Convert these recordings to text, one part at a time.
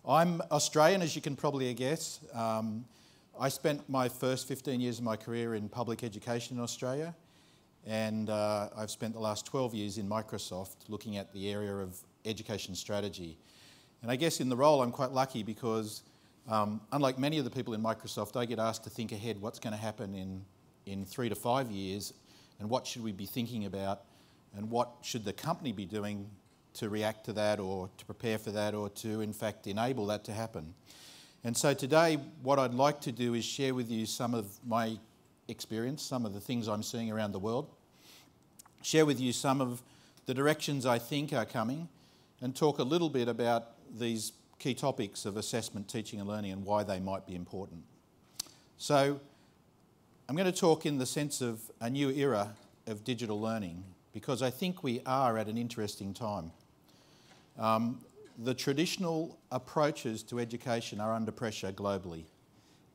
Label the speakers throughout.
Speaker 1: I'm Australian, as you can probably guess. I spent my first 15 years of my career in public education in Australia, and I've spent the last 12 years in Microsoft looking at the area of education strategy. And I guess in the role I'm quite lucky because unlike many of the people in Microsoft, I get asked to think ahead what's going to happen in 3 to 5 years and what should we be thinking about and what should the company be doing to react to that or to prepare for that or to in fact enable that to happen. And so today what I'd like to do is share with you some of my experience, some of the things I'm seeing around the world, share with you some of the directions I think are coming, and talk a little bit about these key topics of assessment, teaching and learning and why they might be important. So I'm going to talk in the sense of a new era of digital learning because I think we are at an interesting time. The traditional approaches to education are under pressure globally,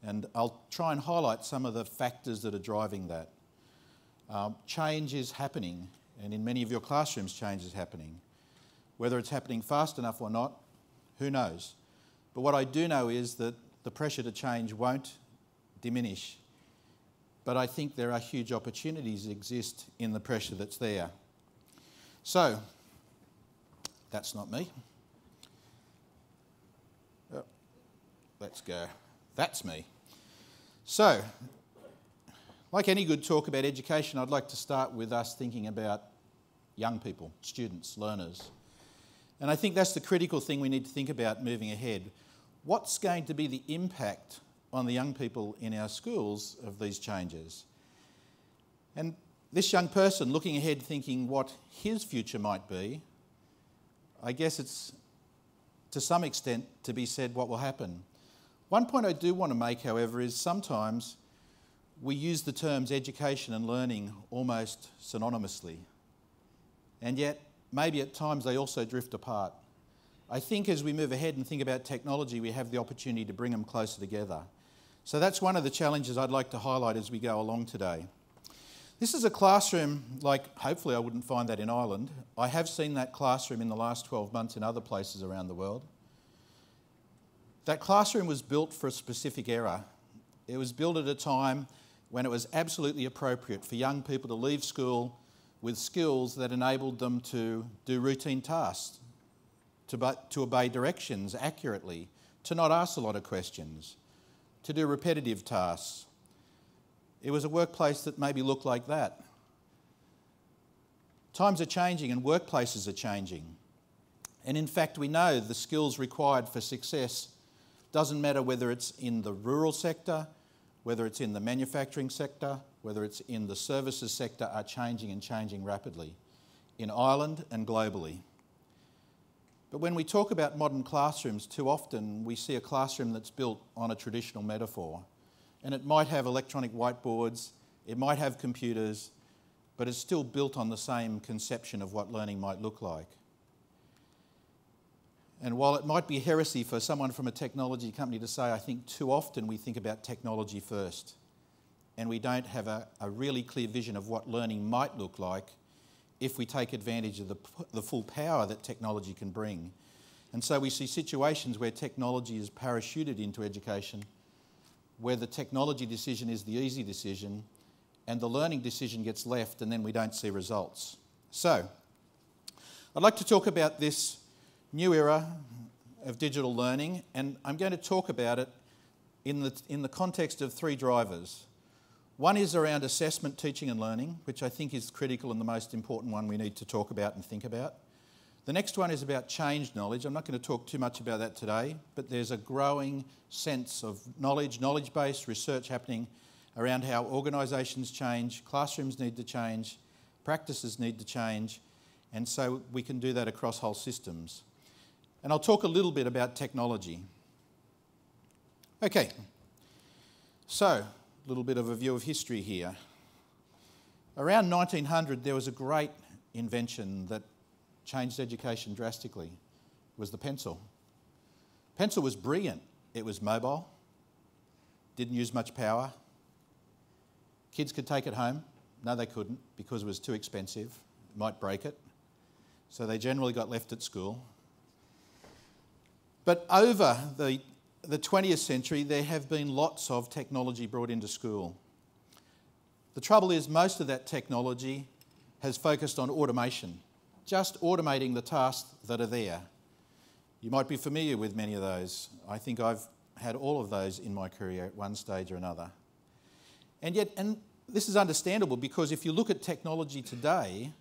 Speaker 1: and I'll try and highlight some of the factors that are driving that. Change is happening, and in many of your classrooms change is happening. Whether it's happening fast enough or not, who knows? But what I do know is that the pressure to change won't diminish, but I think there are huge opportunities that exist in the pressure that's there. So, that's not me. Oh, let's go. That's me. So, like any good talk about education, I'd like to start with us thinking about young people, students, learners. And I think that's the critical thing we need to think about moving ahead. What's going to be the impact on the young people in our schools of these changes? And this young person looking ahead thinking what his future might be, I guess it's to some extent to be said what will happen. One point I do want to make, however, is sometimes we use the terms education and learning almost synonymously. And yet, maybe at times they also drift apart. I think as we move ahead and think about technology, we have the opportunity to bring them closer together. So that's one of the challenges I'd like to highlight as we go along today. This is a classroom, like hopefully I wouldn't find that in Ireland. I have seen that classroom in the last 12 months in other places around the world. That classroom was built for a specific era. It was built at a time when it was absolutely appropriate for young people to leave school with skills that enabled them to do routine tasks, to obey directions accurately, to not ask a lot of questions, to do repetitive tasks. It was a workplace that maybe looked like that. Times are changing and workplaces are changing. And in fact, we know the skills required for success doesn't matter whether it's in the rural sector, whether it's in the manufacturing sector, whether it's in the services sector, are changing and changing rapidly in Ireland and globally. But when we talk about modern classrooms, too often we see a classroom that's built on a traditional metaphor. And it might have electronic whiteboards, it might have computers, but it's still built on the same conception of what learning might look like. And while it might be heresy for someone from a technology company to say, I think too often we think about technology first, and we don't have a really clear vision of what learning might look like if we take advantage of the full power that technology can bring. And so we see situations where technology is parachuted into education, where the technology decision is the easy decision and the learning decision gets left and then we don't see results. So, I'd like to talk about this new era of digital learning, and I'm going to talk about it in the context of 3 drivers. One is around assessment, teaching and learning, which I think is critical and the most important one we need to talk about and think about. The next one is about change knowledge. I'm not going to talk too much about that today, but there's a growing sense of knowledge-based research happening around how organisations change, classrooms need to change, practices need to change, and so we can do that across whole systems. And I'll talk a little bit about technology. Okay, so a little bit of a view of history here. Around 1900, there was a great invention that changed education drastically. It was the pencil. Pencil was brilliant. It was mobile, didn't use much power. Kids could take it home. No, they couldn't because it was too expensive. It might break it. So they generally got left at school. But over the 20th century, there have been lots of technology brought into school. The trouble is most of that technology has focused on automation, just automating the tasks that are there. You might be familiar with many of those. I think I've had all of those in my career at one stage or another. And this is understandable because if you look at technology today,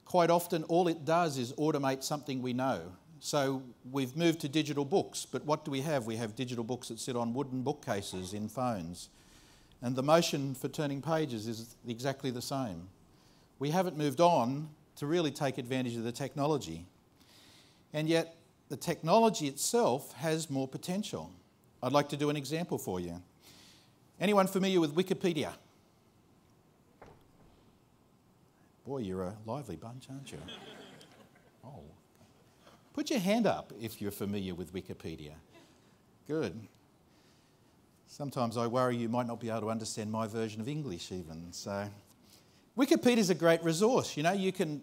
Speaker 1: quite often all it does is automate something we know. So we've moved to digital books, but what do we have? We have digital books that sit on wooden bookcases in phones. And the motion for turning pages is exactly the same. We haven't moved on to really take advantage of the technology. And yet the technology itself has more potential. I'd like to do an example for you. Anyone familiar with Wikipedia? Boy, you're a lively bunch, aren't you? Oh. Put your hand up if you're familiar with Wikipedia. Good. Sometimes I worry you might not be able to understand my version of English even. So, Wikipedia is a great resource. You know, you can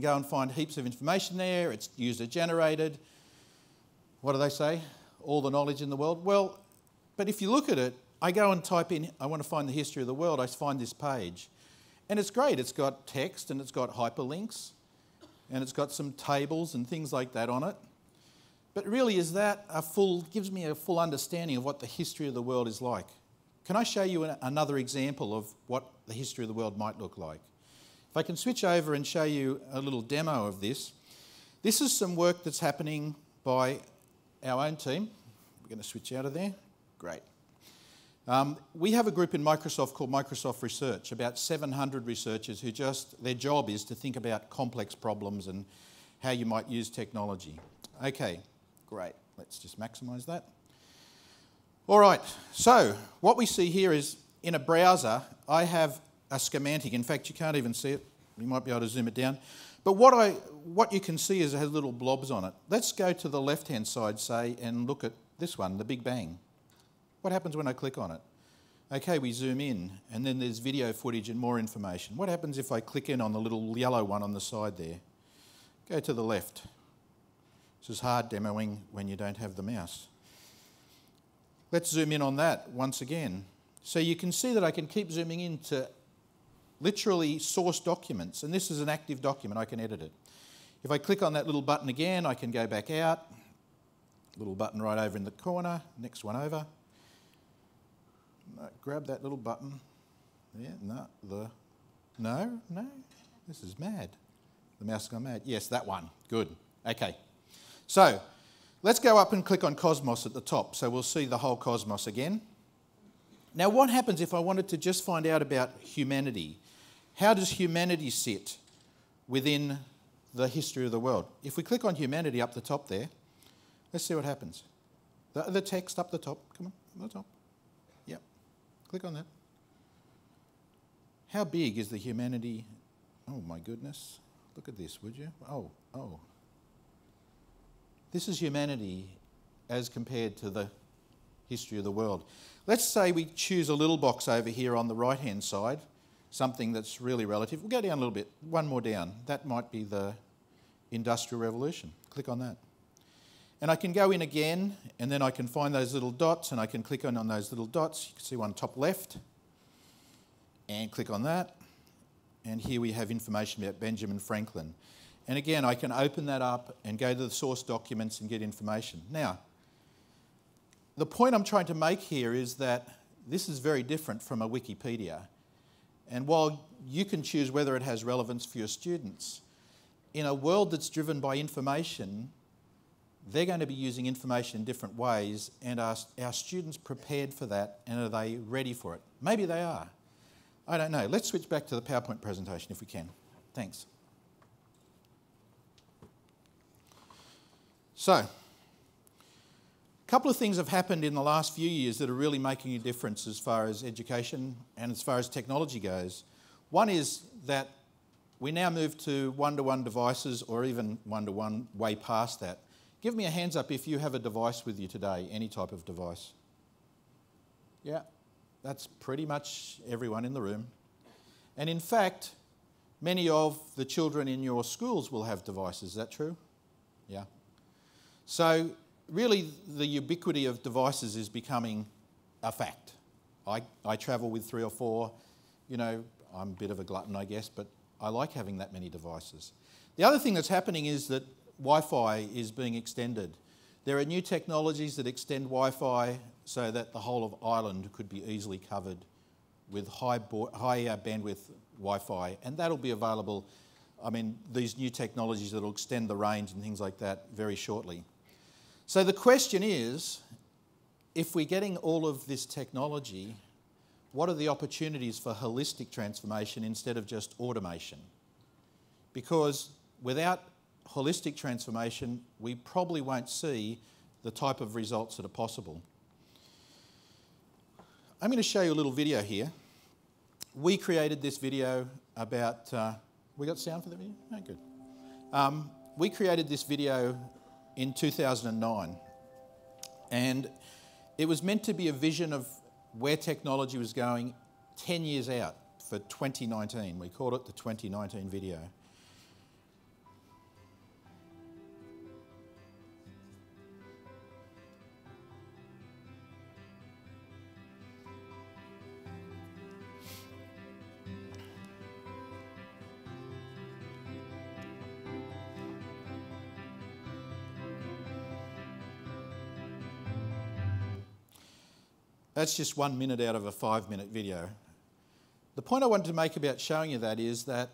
Speaker 1: go and find heaps of information there. It's user-generated. What do they say? All the knowledge in the world. Well, but if you look at it, I go and type in, I want to find the history of the world. I find this page. And it's great. It's got text and it's got hyperlinks. And it's got some tables and things like that on it. But really, gives me a full understanding of what the history of the world is like. Can I show you another example of what the history of the world might look like? If I can switch over and show you a little demo of this. This is some work that's happening by our own team. We're going to switch out of there. Great. We have a group in Microsoft called Microsoft Research, about 700 researchers who their job is to think about complex problems and how you might use technology. Okay, great. Let's just maximise that. All right, so what we see here is in a browser, I have a schematic. In fact, you can't even see it. You might be able to zoom it down. But what you can see is it has little blobs on it. Let's go to the left-hand side, say, and look at this one, the Big Bang. What happens when I click on it? Okay, we zoom in, and then there's video footage and more information. What happens if I click in on the little yellow one on the side there? Go to the left. This is hard demoing when you don't have the mouse. Let's zoom in on that once again. So you can see that I can keep zooming into literally source documents, and this is an active document. I can edit it. If I click on that little button again, I can go back out. Little button right over in the corner, next one over. Grab that little button. Yeah, no, this is mad. The mouse has gone mad. Yes, that one. Good. Okay. So, let's go up and click on Cosmos at the top. So we'll see the whole cosmos again. Now, what happens if I wanted to just find out about humanity? How does humanity sit within the history of the world? If we click on humanity up the top there, let's see what happens. The text up the top. Come on, up the top. Yep. Click on that. How big is the humanity? Oh, my goodness. Look at this, would you? Oh. This is humanity as compared to the history of the world. Let's say we choose a little box over here on the right-hand side, something that's really relative. We'll go down a little bit, one more down. That might be the Industrial Revolution. Click on that. And I can go in again, and then I can find those little dots, and I can click on those little dots. You can see one top left, and click on that. And here we have information about Benjamin Franklin. And again, I can open that up and go to the source documents and get information. Now, the point I'm trying to make here is that this is very different from a Wikipedia. And while you can choose whether it has relevance for your students, in a world that's driven by information, they're going to be using information in different ways, and are our students prepared for that, and are they ready for it? Maybe they are. I don't know. Let's switch back to the PowerPoint presentation if we can. Thanks. So, a couple of things have happened in the last few years that are really making a difference as far as education and as far as technology goes. One is that we now move to one-to-one devices, or even one-to-one way past that. Give me a hands up if you have a device with you today, any type of device. Yeah, that's pretty much everyone in the room. And in fact, many of the children in your schools will have devices. Is that true? Yeah. So really the ubiquity of devices is becoming a fact. I travel with 3 or 4, you know, I'm a bit of a glutton, I guess, but I like having that many devices. The other thing that's happening is that Wi-Fi is being extended. There are new technologies that extend Wi-Fi so that the whole of Ireland could be easily covered with high bandwidth Wi-Fi, and that'll be available, I mean, these new technologies that'll extend the range and things like that very shortly. So the question is, if we're getting all of this technology, what are the opportunities for holistic transformation instead of just automation? Because without holistic transformation, we probably won't see the type of results that are possible. I'm going to show you a little video here. We created this video about... we got sound for the video? Oh, good. We created this video in 2009, and it was meant to be a vision of where technology was going 10 years out for 2019. We called it the 2019 video. That's just 1 minute out of a 5-minute video. The point I wanted to make about showing you that is that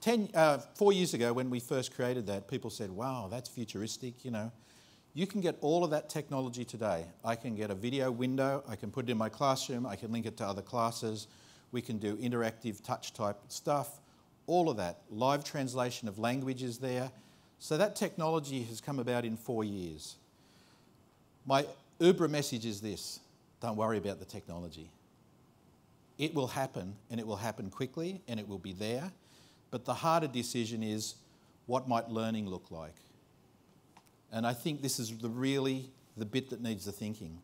Speaker 1: 4 years ago when we first created that, people said, wow, that's futuristic, you know. You can get all of that technology today. I can get a video window, I can put it in my classroom, I can link it to other classes, we can do interactive touch type stuff, all of that. Live translation of languages there. So that technology has come about in 4 years. My Uber message is this: don't worry about the technology. It will happen, and it will happen quickly, and it will be there. But the harder decision is, what might learning look like? And I think this is really the bit that needs the thinking.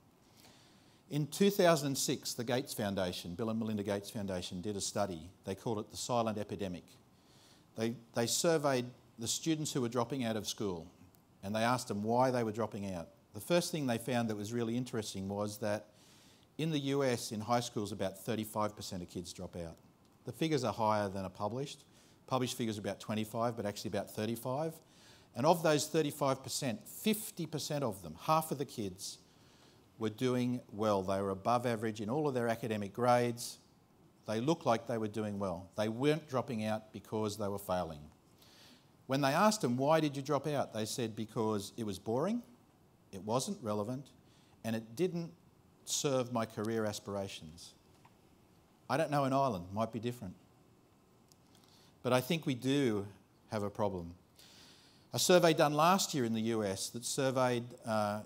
Speaker 1: In 2006, the Gates Foundation, Bill and Melinda Gates Foundation, did a study. They called it the silent epidemic. They surveyed the students who were dropping out of school, and they asked them why they were dropping out. The first thing they found that was really interesting was that in the US, in high schools, about 35% of kids drop out. The figures are higher than are published. Published figures are about 25, but actually about 35. And of those 35%, 50% of them, half of the kids, were doing well. They were above average in all of their academic grades. They looked like they were doing well. They weren't dropping out because they were failing. When they asked them, why did you drop out? They said, because it was boring, it wasn't relevant, and it didn't serve my career aspirations. I don't know in Ireland, might be different. But I think we do have a problem. A survey done last year in the US that surveyed over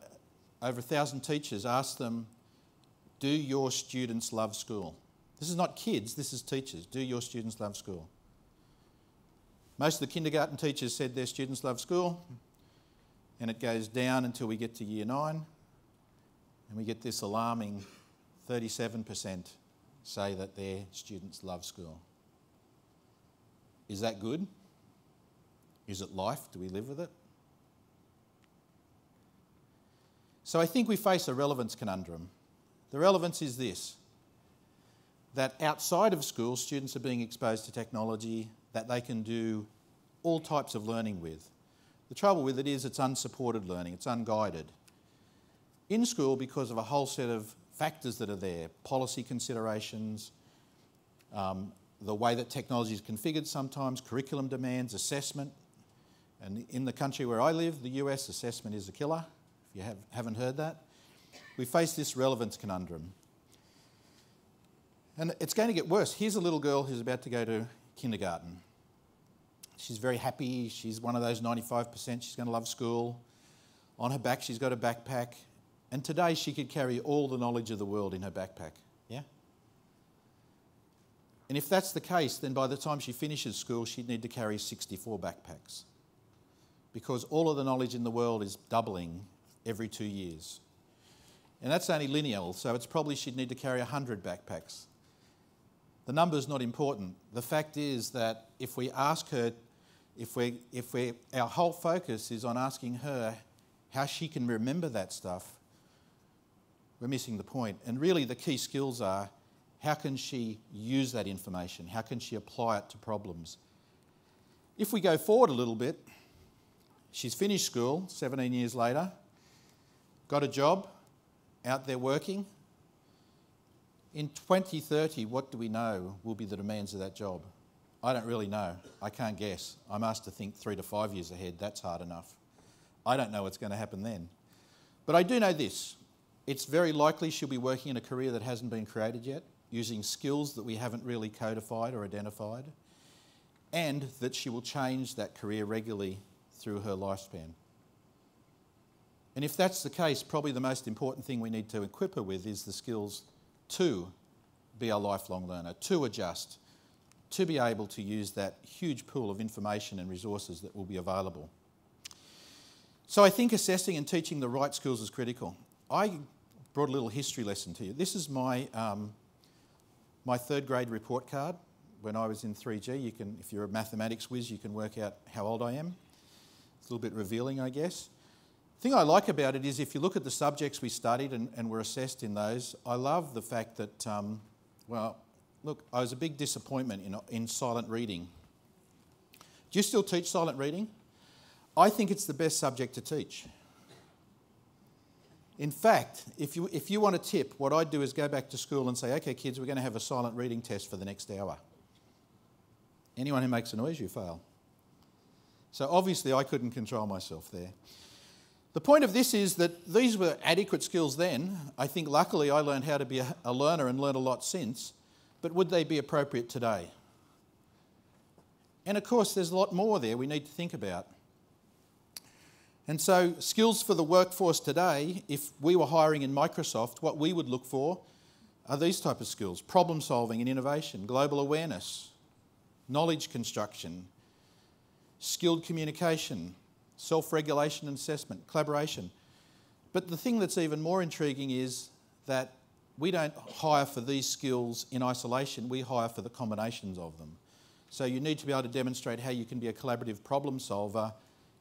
Speaker 1: 1,000 teachers, asked them, do your students love school? This is not kids, this is teachers. Do your students love school? Most of the kindergarten teachers said their students love school, and it goes down until we get to year 9. And we get this alarming 37% say that their students love school. Is that good? Is it life? Do we live with it? So I think we face a relevance conundrum. The relevance is this: that outside of school, students are being exposed to technology that they can do all types of learning with. The trouble with it is it's unsupported learning, it's unguided. In school, because of a whole set of factors that are there, policy considerations, the way that technology is configured sometimes, curriculum demands, assessment. And in the country where I live, the US, assessment is a killer, if you haven't heard that. We face this relevance conundrum. And it's going to get worse. Here's a little girl who's about to go to kindergarten. She's very happy. She's one of those 95%. She's going to love school. On her back, she's got a backpack. And today she could carry all the knowledge of the world in her backpack, yeah? And if that's the case, then by the time she finishes school, she'd need to carry 64 backpacks, because all of the knowledge in the world is doubling every 2 years. And that's only lineal, so it's probably she'd need to carry 100 backpacks. The number's not important. The fact is that if we ask her, our whole focus is on asking her, how she can remember that stuff, we're missing the point. And really the key skills are, how can she use that information? How can she apply it to problems? If we go forward a little bit, she's finished school 17 years later, got a job, out there working. In 2030, what do we know will be the demands of that job? I don't really know. I can't guess. I'm asked to think 3 to 5 years ahead. That's hard enough. I don't know what's going to happen then. But I do know this. It's very likely she'll be working in a career that hasn't been created yet, using skills that we haven't really codified or identified, and that she will change that career regularly through her lifespan. And if that's the case, probably the most important thing we need to equip her with is the skills to be a lifelong learner, to adjust, to be able to use that huge pool of information and resources that will be available. So I think assessing and teaching the right skills is critical. I brought a little history lesson to you. This is my third grade report card when I was in 3G. You can, if you're a mathematics whiz, you can work out how old I am. It's a little bit revealing, I guess. The thing I like about it is if you look at the subjects we studied and were assessed in those, I love the fact that, well, look, I was a big disappointment in silent reading. Do you still teach silent reading? I think it's the best subject to teach. In fact, if you want a tip, what I'd do is go back to school and say, okay, kids, we're going to have a silent reading test for the next hour. Anyone who makes a noise, you fail. So obviously I couldn't control myself there. The point of this is that these were adequate skills then. I think luckily I learned how to be a learner and learned a lot since. But would they be appropriate today? And of course there's a lot more there we need to think about. And so skills for the workforce today, if we were hiring in Microsoft, what we would look for are these type of skills: problem solving and innovation, global awareness, knowledge construction, skilled communication, self-regulation and assessment, collaboration. But the thing that's even more intriguing is that we don't hire for these skills in isolation, we hire for the combinations of them. So you need to be able to demonstrate how you can be a collaborative problem solver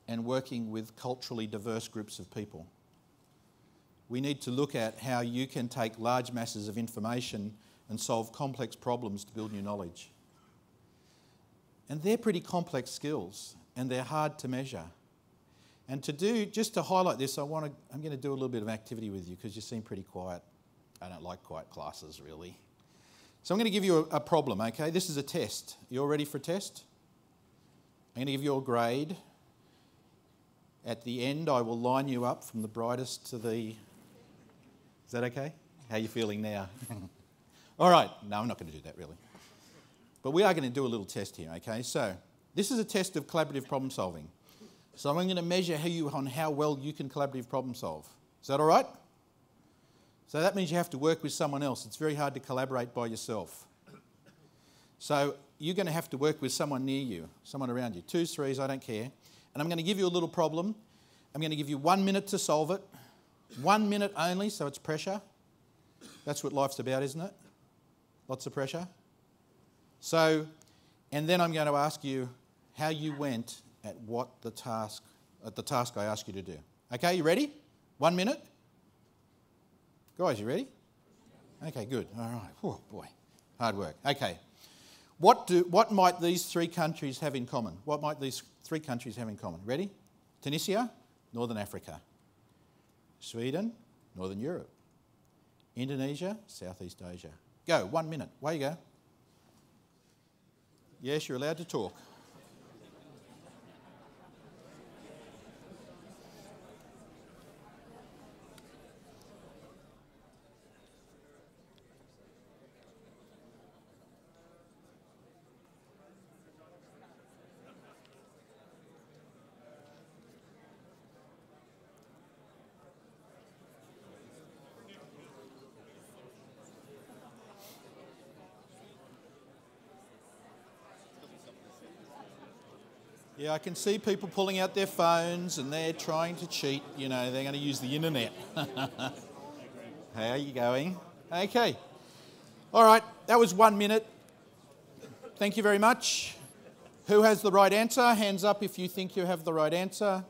Speaker 1: and working with culturally diverse groups of people. We need to look at how you can take large masses of information and solve complex problems to build new knowledge. And they're pretty complex skills, and they're hard to measure. And just to highlight this, I'm going to do a little bit of activity with you because you seem pretty quiet. I don't like quiet classes, really. So I'm going to give you a problem, okay? This is a test. You all ready for a test? I'm going to give you a grade. At the end, I will line you up from the brightest to the... Is that okay? How are you feeling now? All right. No, I'm not going to do that, really. But we are going to do a little test here, okay? So this is a test of collaborative problem solving. So I'm going to measure how well you can collaborative problem solve. Is that all right? So that means you have to work with someone else. It's very hard to collaborate by yourself. So you're going to have to work with someone near you, someone around you. 2s, 3s, I don't care. And I'm going to give you a little problem. I'm going to give you 1 minute to solve it. 1 minute only, so it's pressure. That's what life's about, isn't it? Lots of pressure. So, and then I'm going to ask you how you went at the task I asked you to do. Okay, you ready? 1 minute? Guys, you ready? Okay, good. All right. Oh, boy. Hard work. Okay. What might these 3 countries have in common? What might these 3 countries have in common? Ready? Tunisia, Northern Africa. Sweden, Northern Europe. Indonesia, Southeast Asia. Go, 1 minute. Away you go. Yes, you're allowed to talk. Yeah, I can see people pulling out their phones and they're trying to cheat. You know, they're going to use the internet. How are you going? Okay. All right, that was 1 minute. Thank you very much. Who has the right answer? Hands up if you think you have the right answer.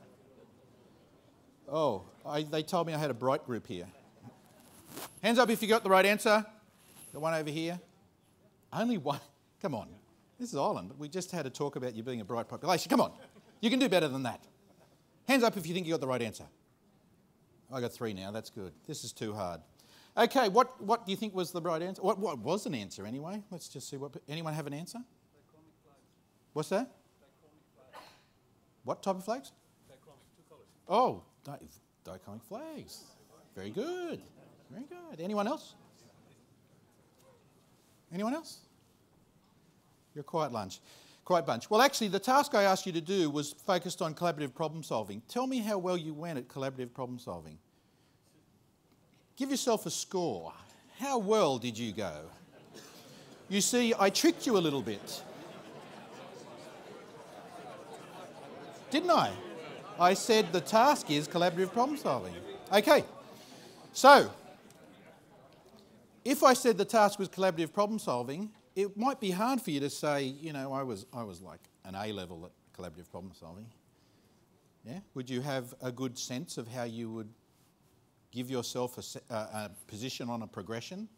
Speaker 1: Oh, they told me I had a bright group here. Hands up if you got the right answer. The one over here. Only one. Come on. This is Ireland. We just had a talk about you being a bright population. Come on. You can do better than that. Hands up if you think you got the right answer. I got 3 now. That's good. This is too hard. Okay, what do you think was the right answer? What was an answer anyway? Let's just see what... Anyone have an answer?
Speaker 2: Dichromic flags.
Speaker 1: What's that?
Speaker 2: Dichromic flags.
Speaker 1: What type of flags?
Speaker 2: Dichromic, 2 colours.
Speaker 1: Oh, dichromic flags. Very good. Very good. Anyone else? Anyone else? You're a quiet bunch. Well, actually, the task I asked you to do was focused on collaborative problem solving. Tell me how well you went at collaborative problem solving. Give yourself a score. How well did you go? You see, I tricked you a little bit. Didn't I? I said the task is collaborative problem solving. Okay, so if I said the task was collaborative problem solving, it might be hard for you to say, you know, I was like an A level at collaborative problem solving. Yeah? Would you have a good sense of how you would give yourself a position on a progression?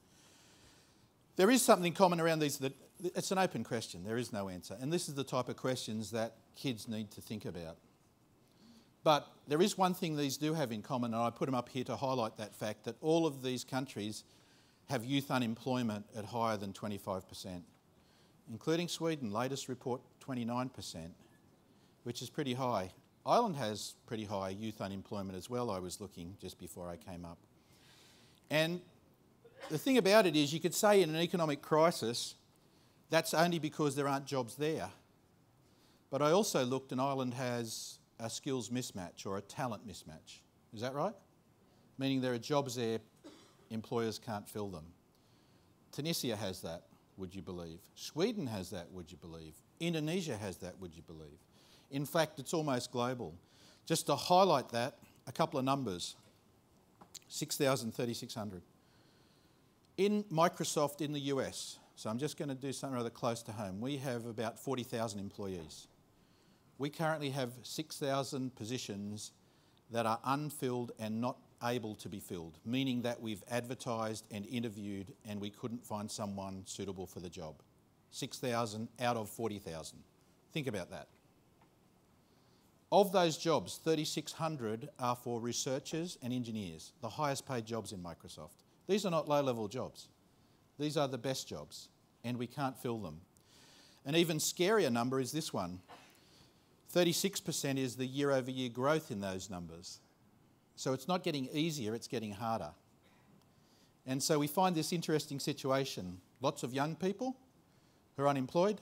Speaker 1: There is something common around these that it's an open question. There is no answer. And this is the type of questions that kids need to think about. But there is one thing these do have in common, and I put them up here to highlight that fact, that all of these countries have youth unemployment at higher than 25%, including Sweden, latest report 29%, which is pretty high. Ireland has pretty high youth unemployment as well, I was looking just before I came up. And the thing about it is, you could say in an economic crisis, that's only because there aren't jobs there. But I also looked, and Ireland has a skills mismatch or a talent mismatch. Is that right? Meaning there are jobs there, employers can't fill them. Tunisia has that, would you believe? Sweden has that, would you believe? Indonesia has that, would you believe? In fact, it's almost global. Just to highlight that, a couple of numbers. 6,000, 3,600. In Microsoft in the US, so I'm just going to do something rather close to home, we have about 40,000 employees. We currently have 6,000 positions that are unfilled and not able to be filled, meaning that we've advertised and interviewed and we couldn't find someone suitable for the job. 6,000 out of 40,000. Think about that. Of those jobs, 3,600 are for researchers and engineers, the highest paid jobs in Microsoft. These are not low-level jobs. These are the best jobs, and we can't fill them. An even scarier number is this one. 36% is the year-over-year growth in those numbers. So it's not getting easier, it's getting harder. And so we find this interesting situation. Lots of young people who are unemployed,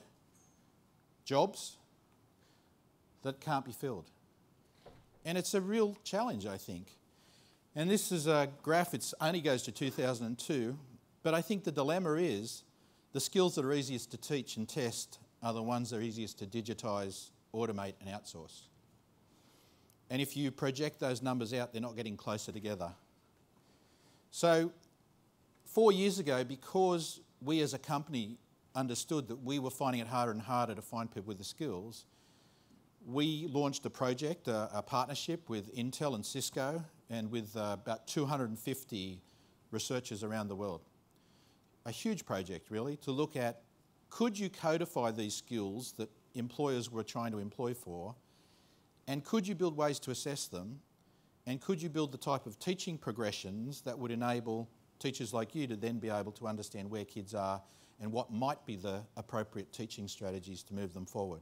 Speaker 1: jobs that can't be filled. And it's a real challenge, I think. And this is a graph, it only goes to 2002, but I think the dilemma is the skills that are easiest to teach and test are the ones that are easiest to digitise, automate and outsource. And if you project those numbers out, they're not getting closer together. So 4 years ago, because we as a company understood that we were finding it harder and harder to find people with the skills, we launched a project, a partnership with Intel and Cisco and with about 250 researchers around the world. A huge project, really, to look at, could you codify these skills that employers were trying to employ for, and could you build ways to assess them, and could you build the type of teaching progressions that would enable teachers like you to then be able to understand where kids are and what might be the appropriate teaching strategies to move them forward.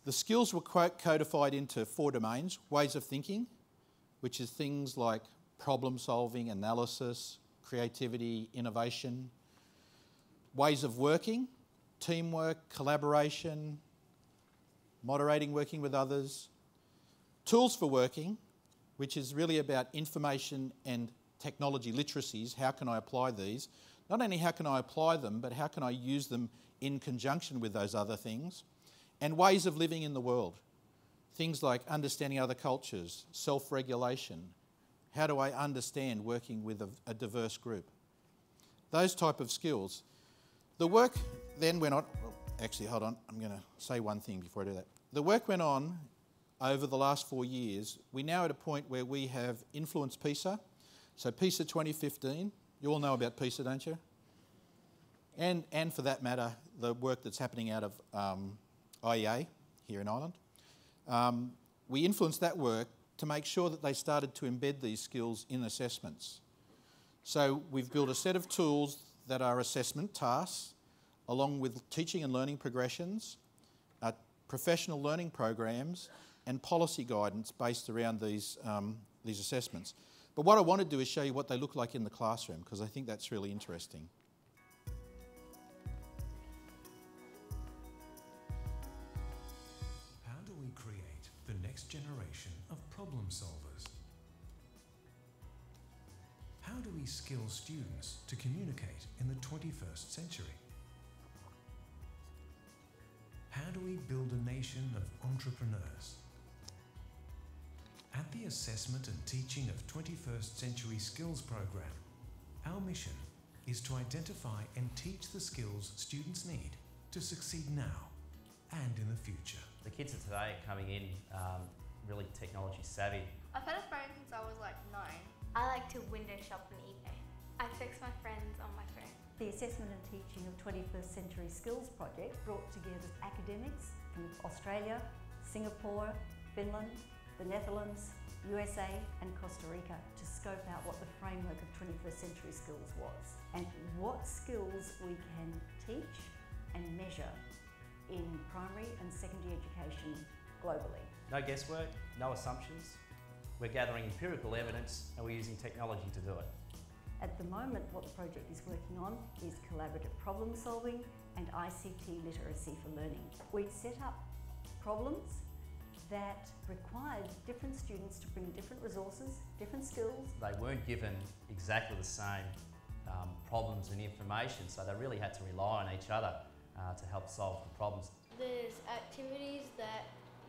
Speaker 1: The skills were codified into 4 domains: ways of thinking, which is things like problem solving, analysis, creativity, innovation; ways of working, teamwork, collaboration, moderating, working with others; tools for working, which is really about information and technology literacies. How can I apply these? Not only how can I apply them, but how can I use them in conjunction with those other things? And ways of living in the world. Things like understanding other cultures, self-regulation. How do I understand working with a diverse group? Those type of skills. The work then went on, well, actually, hold on, I'm going to say one thing before I do that. The work went on over the last 4 years, we're now at a point where we have influenced PISA. So PISA 2015, you all know about PISA, don't you? And for that matter, the work that's happening out of IEA here in Ireland. We influenced that work to make sure that they started to embed these skills in assessments. So we've built a set of tools that are assessment tasks, along with teaching and learning progressions, professional learning programs, and policy guidance based around these assessments. But what I want to do is show you what they look like in the classroom, because I think that's really interesting.
Speaker 3: How do we create the next generation of problem solvers? How do we skill students to communicate in the 21st century? How do we build a nation of entrepreneurs? At the Assessment and Teaching of 21st Century Skills program, our mission is to identify and teach the skills students need to succeed now and in the future.
Speaker 4: The kids of today are coming in really technology savvy.
Speaker 5: I've had a phone since I was like 9.
Speaker 6: I like to window shop on eBay. I text my friends on my phone.
Speaker 7: The Assessment and Teaching of 21st Century Skills project brought together academics from Australia, Singapore, Finland, the Netherlands, USA and Costa Rica to scope out what the framework of 21st century skills was and what skills we can teach and measure in primary and secondary education globally.
Speaker 4: No guesswork, no assumptions. We're gathering empirical evidence and we're using technology to do it.
Speaker 7: At the moment, what the project is working on is collaborative problem solving and ICT literacy for learning. We've set up problems that required different students to bring different resources, different skills.
Speaker 4: They weren't given exactly the same problems and information, so they really had to rely on each other to help solve the problems.
Speaker 5: There's activities that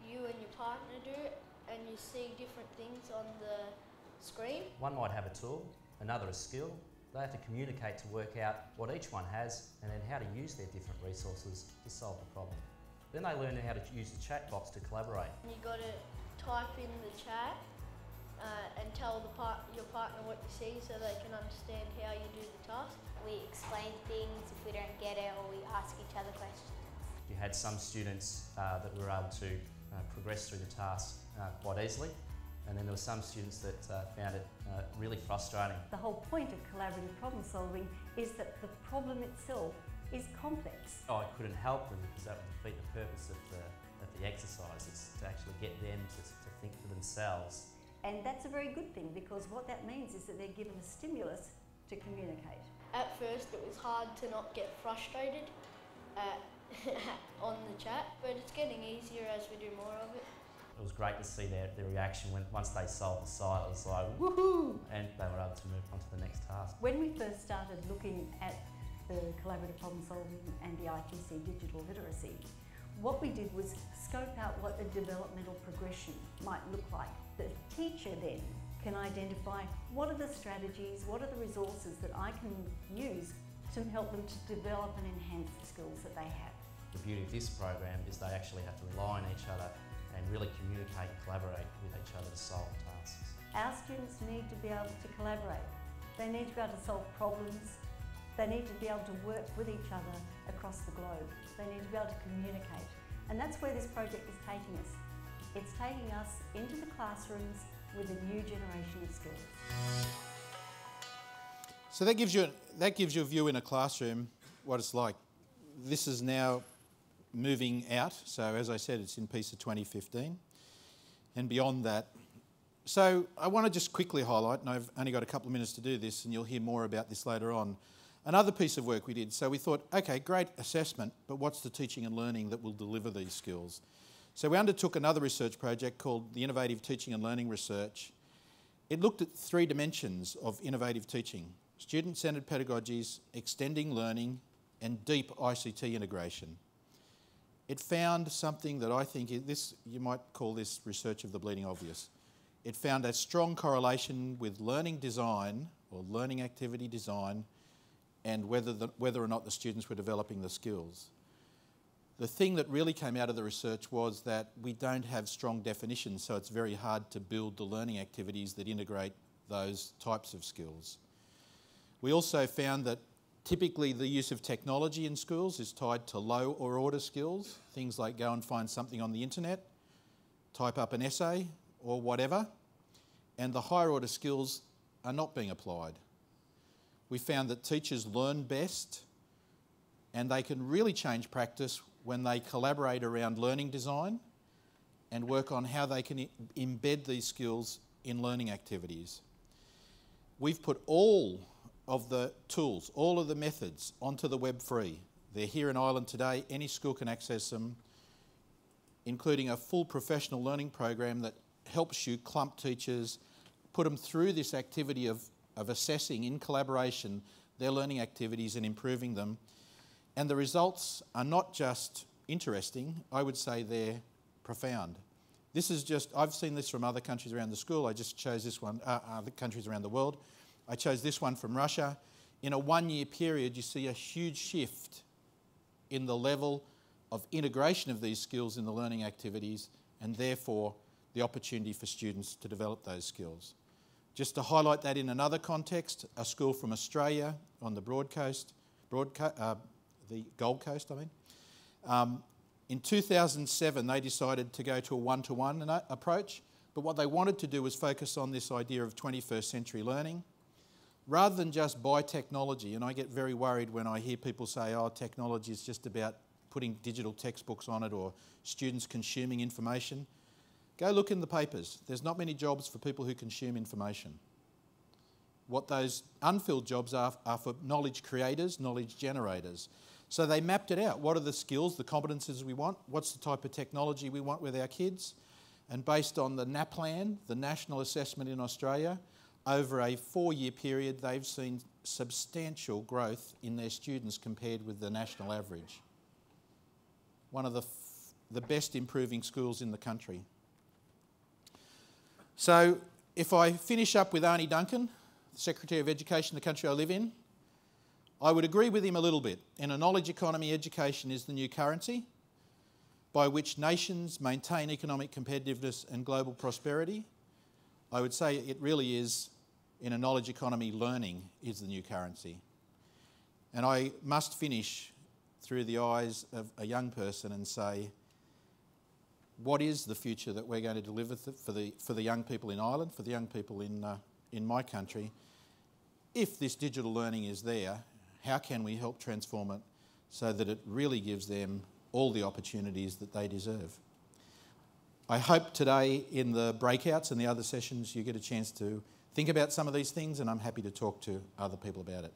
Speaker 5: you and your partner do and you see different things on the screen.
Speaker 4: One might have a tool, another a skill. They have to communicate to work out what each one has and then how to use their different resources to solve the problem. Then they learn how to use the chat box to collaborate.
Speaker 5: You got to type in the chat and tell your partner what you see so they can understand how you do the task.
Speaker 6: We explain things if we don't get it, or we ask each other questions.
Speaker 4: You had some students that were able to progress through the task quite easily, and then there were some students that found it really frustrating.
Speaker 7: The whole point of collaborative problem solving is that the problem itself is complex.
Speaker 4: I couldn't help them because that would defeat the purpose of the exercise. It's to actually get them to think for themselves.
Speaker 7: And that's a very good thing, because what that means is that they're given a stimulus to communicate.
Speaker 5: At first it was hard to not get frustrated on the chat, but it's getting easier as we do more of it.
Speaker 4: It was great to see their reaction once they solved the site. It was like, woohoo! And they were able to move on to the next task.
Speaker 7: When we first started looking at the collaborative problem solving and the ITC digital literacy, what we did was scope out what a developmental progression might look like. The teacher then can identify what are the strategies, what are the resources that I can use to help them to develop and enhance the skills that they have.
Speaker 4: The beauty of this program is they actually have to rely on each other and really communicate and collaborate with each other to solve tasks.
Speaker 7: Our students need to be able to collaborate. They need to be able to solve problems. They need to be able to work with each other across the globe. They need to be able to communicate. And that's where this project is taking us. It's taking us into the classrooms with a new generation of skills.
Speaker 1: So that gives you a view in a classroom what it's like. This is now moving out. So as I said, it's in PISA 2015 and beyond that. So I want to just quickly highlight, and I've only got a couple of minutes to do this, and you'll hear more about this later on, another piece of work we did. So we thought, okay, great assessment, but what's the teaching and learning that will deliver these skills? So we undertook another research project called the Innovative Teaching and Learning Research. It looked at 3 dimensions of innovative teaching: student-centred pedagogies, extending learning, and deep ICT integration. It found something that I think you might call this research of the bleeding obvious. It found a strong correlation with learning design or learning activity design and whether or not the students were developing the skills. The thing that really came out of the research was that we don't have strong definitions, so it's very hard to build the learning activities that integrate those types of skills. We also found that typically the use of technology in schools is tied to low or order skills, things like go and find something on the internet, type up an essay or whatever, and the higher order skills are not being applied. We found that teachers learn best and they can really change practice when they collaborate around learning design and work on how they can embed these skills in learning activities. We've put all of the tools, all of the methods onto the web free. They're here in Ireland today, any school can access them, including a full professional learning program that helps you clump teachers, put them through this activity of assessing in collaboration their learning activities and improving them. And the results are not just interesting, I would say they're profound. This is just, I've seen this from other countries around the school, I just chose this one, other countries around the world. I chose this one from Russia. In a 1-year period, you see a huge shift in the level of integration of these skills in the learning activities and therefore the opportunity for students to develop those skills. Just to highlight that in another context, a school from Australia on the the Gold Coast, in 2007 they decided to go to a one-to-one approach, but what they wanted to do was focus on this idea of 21st century learning. Rather than just buy technology, and I get very worried when I hear people say, oh, technology is just about putting digital textbooks on it or students consuming information. Go look in the papers. There's not many jobs for people who consume information. What those unfilled jobs are for knowledge creators, knowledge generators. So they mapped it out. What are the skills, the competences we want? What's the type of technology we want with our kids? And based on the NAPLAN, the National Assessment in Australia, over a 4-year period, they've seen substantial growth in their students compared with the national average. One of the best improving schools in the country. So if I finish up with Arnie Duncan, Secretary of Education in the country I live in, I would agree with him a little bit. In a knowledge economy, education is the new currency by which nations maintain economic competitiveness and global prosperity. I would say it really is, in a knowledge economy, learning is the new currency. And I must finish through the eyes of a young person and say, what is the future that we're going to deliver for the young people in Ireland, for the young people in my country? If this digital learning is there, how can we help transform it so that it really gives them all the opportunities that they deserve? I hope today in the breakouts and the other sessions you get a chance to think about some of these things, and I'm happy to talk to other people about it.